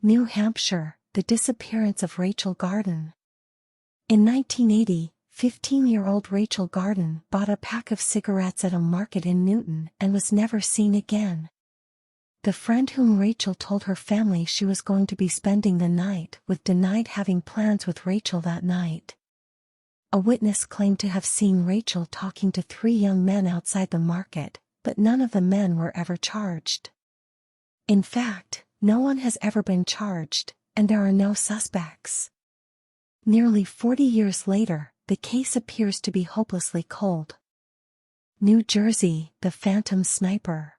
New Hampshire, the disappearance of Rachel Garden. In 1980, 15-year-old Rachel Garden bought a pack of cigarettes at a market in Newton and was never seen again. The friend whom Rachel told her family she was going to be spending the night with denied having plans with Rachel that night. A witness claimed to have seen Rachel talking to 3 young men outside the market, but none of the men were ever charged. In fact, no one has ever been charged, and there are no suspects. Nearly 40 years later, the case appears to be hopelessly cold. New Jersey, the Phantom Sniper.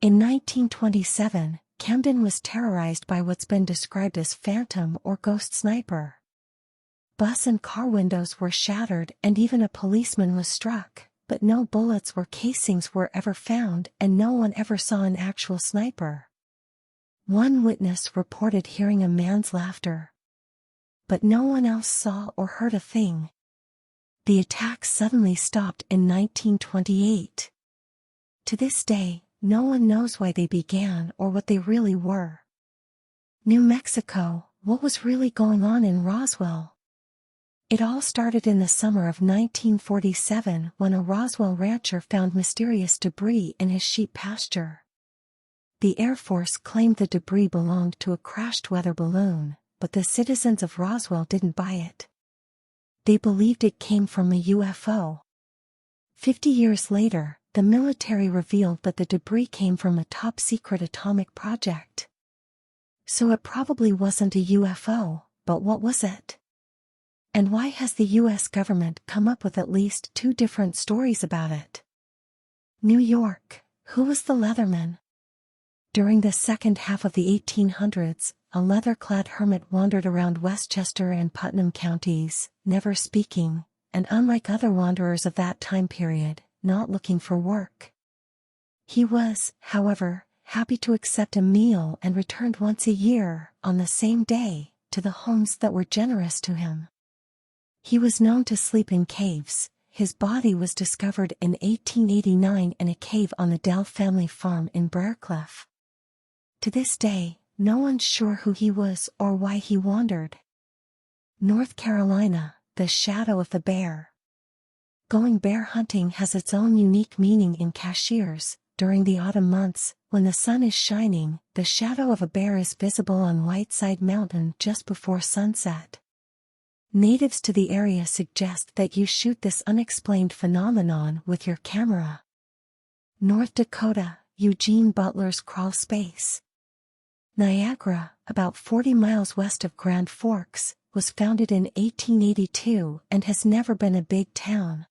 In 1927, Camden was terrorized by what's been described as phantom or ghost sniper. Bus and car windows were shattered and even a policeman was struck, but no bullets or casings were ever found and no one ever saw an actual sniper. One witness reported hearing a man's laughter, but no one else saw or heard a thing. The attacks suddenly stopped in 1928. To this day, no one knows why they began or what they really were. New Mexico, what was really going on in Roswell? It all started in the summer of 1947 when a Roswell rancher found mysterious debris in his sheep pasture. The Air Force claimed the debris belonged to a crashed weather balloon, but the citizens of Roswell didn't buy it. They believed it came from a UFO. 50 years later, the military revealed that the debris came from a top-secret atomic project. So it probably wasn't a UFO, but what was it? And why has the US government come up with at least 2 different stories about it? New York, who was the Leatherman? During the second half of the 1800s, a leather-clad hermit wandered around Westchester and Putnam counties, never speaking, and unlike other wanderers of that time period, not looking for work. He was, however, happy to accept a meal and returned once a year, on the same day, to the homes that were generous to him. He was known to sleep in caves. His body was discovered in 1889 in a cave on the Dell family farm in Briarcliff. To this day, no one's sure who he was or why he wandered. North Carolina, the shadow of the bear. Going bear hunting has its own unique meaning in Cashiers. During the autumn months, when the sun is shining, the shadow of a bear is visible on Whiteside Mountain just before sunset. Natives to the area suggest that you shoot this unexplained phenomenon with your camera. North Dakota, Eugene Butler's crawl space. Niagara, about 40 miles west of Grand Forks, was founded in 1882 and has never been a big town.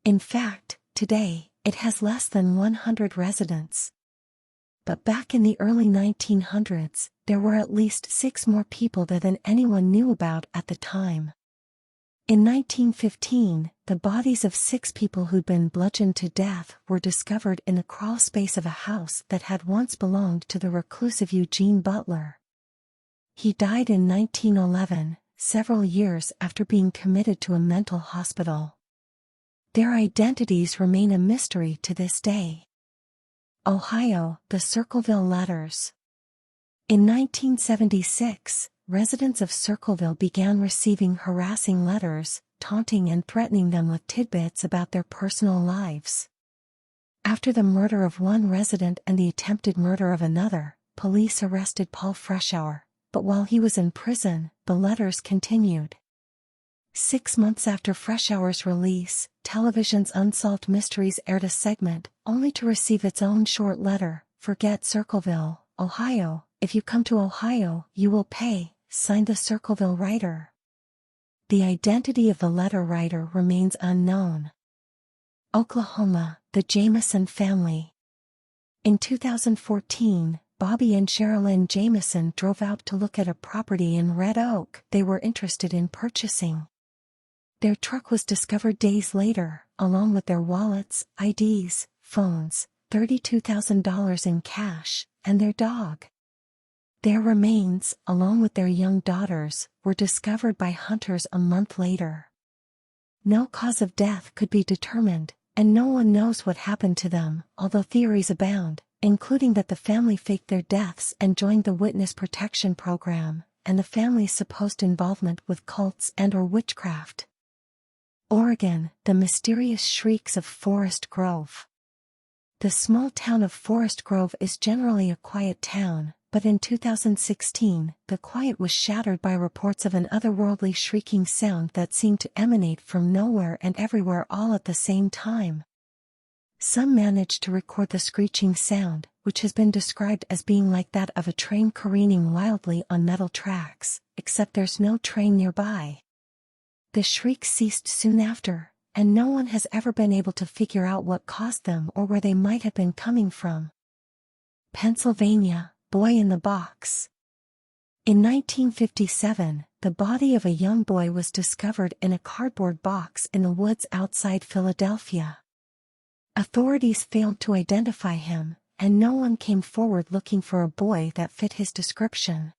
In fact, today, it has less than 100 residents. But back in the early 1900s, there were at least 6 more people there than anyone knew about at the time. In 1915, the bodies of 6 people who'd been bludgeoned to death were discovered in the crawl space of a house that had once belonged to the reclusive Eugene Butler. He died in 1911, several years after being committed to a mental hospital. Their identities remain a mystery to this day. Ohio, the Circleville Letters. In 1976, residents of Circleville began receiving harassing letters, taunting and threatening them with tidbits about their personal lives. After the murder of one resident and the attempted murder of another, police arrested Paul Freshour, but while he was in prison, the letters continued. 6 months after Freshour's release, television's Unsolved Mysteries aired a segment, only to receive its own short letter, "Forget Circleville, Ohio, if you come to Ohio, you will pay," signed the Circleville writer. The identity of the letter writer remains unknown. Oklahoma, the Jamison family. In 2014, Bobby and Sherilyn Jamison drove out to look at a property in Red Oak they were interested in purchasing. Their truck was discovered days later, along with their wallets, IDs, phones, $32,000 in cash, and their dog. Their remains, along with their young daughters, were discovered by hunters a month later. No cause of death could be determined, and no one knows what happened to them, although theories abound. including that the family faked their deaths and joined the witness protection program, and the family's supposed involvement with cults and/or witchcraft. Oregon, the mysterious shrieks of Forest Grove. The small town of Forest Grove is generally a quiet town, but in 2016, the quiet was shattered by reports of an otherworldly shrieking sound that seemed to emanate from nowhere and everywhere all at the same time. Some managed to record the screeching sound, which has been described as being like that of a train careening wildly on metal tracks, except there's no train nearby. The shrieks ceased soon after, and no one has ever been able to figure out what caused them or where they might have been coming from. Pennsylvania, boy in the box. In 1957, the body of a young boy was discovered in a cardboard box in the woods outside Philadelphia. Authorities failed to identify him, and no one came forward looking for a boy that fit his description.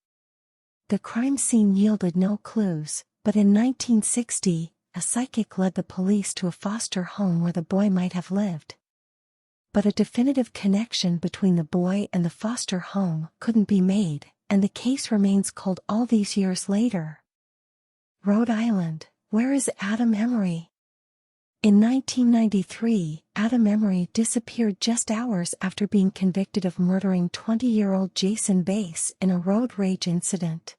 The crime scene yielded no clues, but in 1960, a psychic led the police to a foster home where the boy might have lived. But a definitive connection between the boy and the foster home couldn't be made, and the case remains cold all these years later. Rhode Island, where is Adam Emery? In 1993, Adam Emery disappeared just hours after being convicted of murdering 20-year-old Jason Bass in a road rage incident.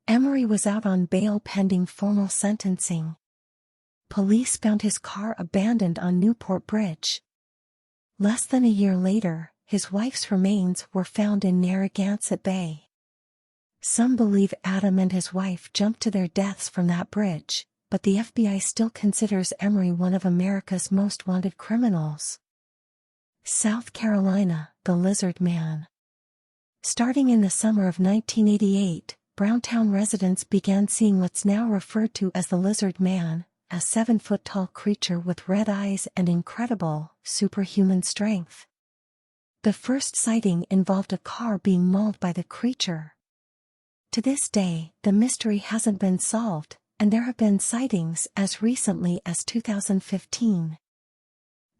Emery was out on bail pending formal sentencing. Police found his car abandoned on Newport Bridge. Less than a year later, his wife's remains were found in Narragansett Bay. Some believe Adam and his wife jumped to their deaths from that bridge, but the FBI still considers Emery one of America's most wanted criminals. South Carolina, the Lizardman. Starting in the summer of 1988, Browntown residents began seeing what's now referred to as the Lizardman, a 7-foot-tall creature with red eyes and incredible, superhuman strength. The first sighting involved a car being mauled by the creature. To this day, the mystery hasn't been solved, and there have been sightings as recently as 2015.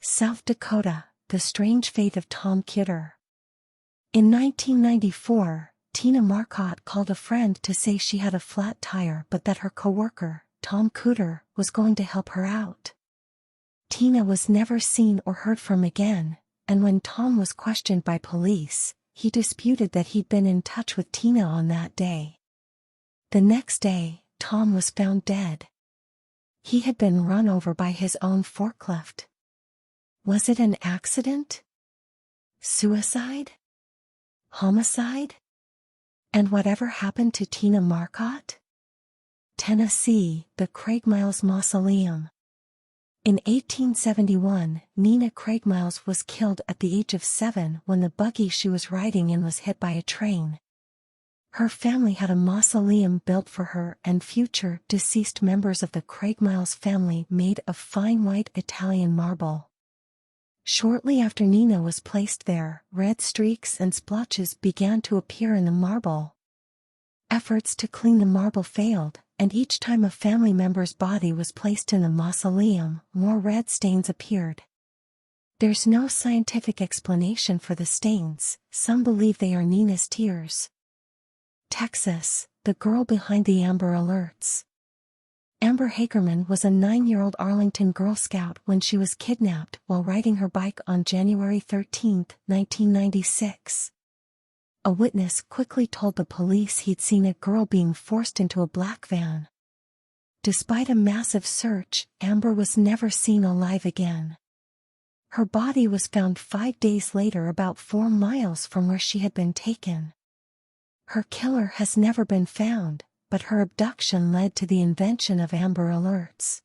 South Dakota, the strange fate of Tom Kidder. In 1994, Tina Marcotte called a friend to say she had a flat tire but that her coworker, Tom Cooter, was going to help her out. Tina was never seen or heard from again, and when Tom was questioned by police, he disputed that he'd been in touch with Tina on that day. The next day, Tom was found dead. He had been run over by his own forklift. Was it an accident? Suicide? Homicide? And whatever happened to Tina Marcotte? Tennessee, the Craig Miles Mausoleum. In 1871, Nina Craig Miles was killed at the age of 7 when the buggy she was riding in was hit by a train. Her family had a mausoleum built for her and future deceased members of the Craig Miles family made of fine white Italian marble. Shortly after Nina was placed there, red streaks and splotches began to appear in the marble. Efforts to clean the marble failed, and each time a family member's body was placed in the mausoleum, more red stains appeared. There's no scientific explanation for the stains. Some believe they are Nina's tears. Texas, the girl behind the Amber Alerts. Amber Hagerman was a 9-year-old Arlington Girl Scout when she was kidnapped while riding her bike on January 13, 1996. A witness quickly told the police he'd seen a girl being forced into a black van. Despite a massive search, Amber was never seen alive again. Her body was found 5 days later about 4 miles from where she had been taken. Her killer has never been found, but her abduction led to the invention of Amber Alerts.